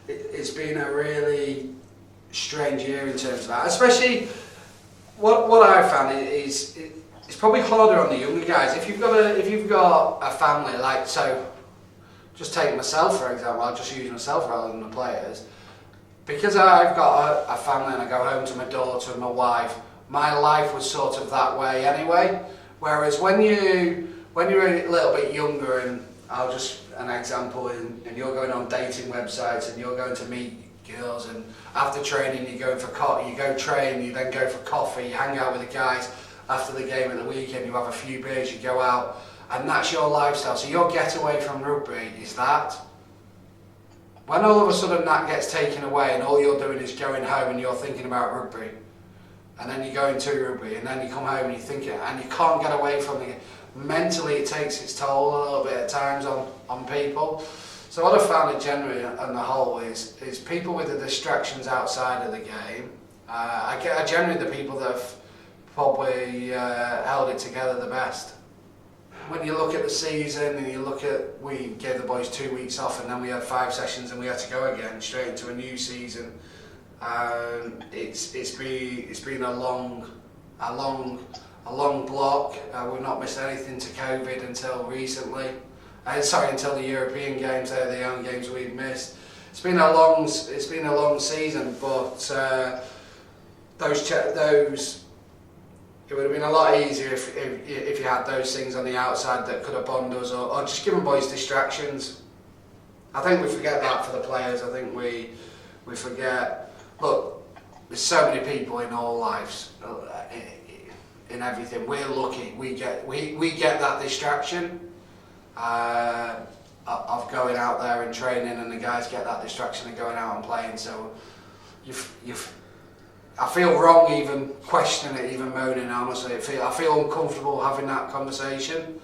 it's been a really strange year in terms of that. Especially what I've found is it's probably harder on the younger guys. If you've got a family, like, so just take myself for example. I'll just use myself rather than the players. Because I've got a family and I go home to my daughter and my wife, my life was sort of that way anyway. Whereas when you're a little bit younger, and I'll just an example, and you're going on dating websites and you're going to meet girls, and after training you go train, you then go for coffee, you hang out with the guys after the game at the weekend, you have a few beers, you go out, and that's your lifestyle. So your getaway from rugby is that. When all of a sudden that gets taken away and all you're doing is going home and you're thinking about rugby, and then you go into rugby and then you come home and you think it, and you can't get away from it, mentally it takes its toll a little bit at times on people. So what I've found it generally on the whole is people with the distractions outside of the game, are generally the people that have probably held it together the best. When you look at the season and you look at, we gave the boys 2 weeks off and then we had 5 sessions and we had to go again straight into a new season. It's been a long block. We've not missed anything to COVID until recently. Until the European games. They're the only games we've missed. It's been a long season, but those. It would have been a lot easier if you had those things on the outside that could have bonded us, or just given boys distractions. I think we forget that for the players. I think we forget. Look, there's so many people in all lives, in everything. We're lucky. We get that distraction of going out there and training, and the guys get that distraction of going out and playing. So I feel wrong even questioning it, even moaning, honestly. I feel uncomfortable having that conversation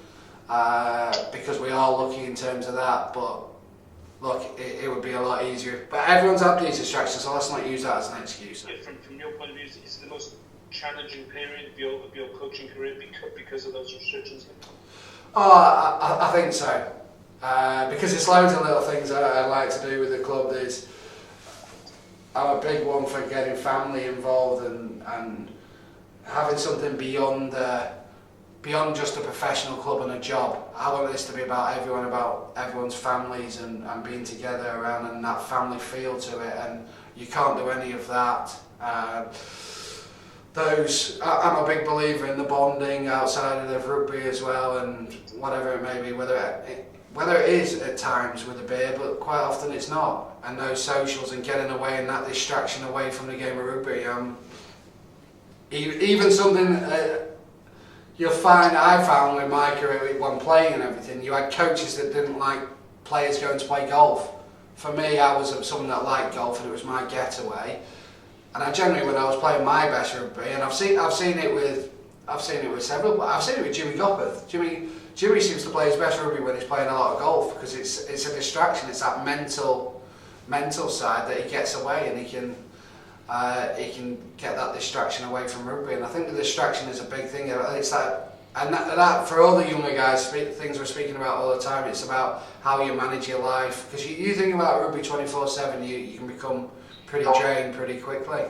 because we are lucky in terms of that, but look, it would be a lot easier. But everyone's had these distractions, so let's not use that as an excuse. From your point of view, is it the most challenging period of your coaching career because of those restrictions? Oh, I think so. Because there's loads of little things I like to do with the club. I'm a big one for getting family involved and having something beyond just a professional club and a job. I want this to be about everyone's families and being together around, and that family feel to it, and you can't do any of that. I'm a big believer in the bonding outside of the rugby as well, and whatever it may be, whether it is at times with a beer, but quite often it's not. And those socials and getting away and that distraction away from the game of rugby. Even something I found with my career when playing and everything, you had coaches that didn't like players going to play golf. For me, I was someone that liked golf and it was my getaway. And I generally, when I was playing my best rugby, and I've seen it with several, I've seen it with Jimmy Gopperth. Jimmy seems to play his best rugby when he's playing a lot of golf, because it's a distraction. It's that mental side that he gets away, and he can get that distraction away from rugby. And I think the distraction is a big thing. It's that for all the younger guys, things we're speaking about all the time. It's about how you manage your life, because you think about rugby 24/7, you can become pretty drained pretty quickly.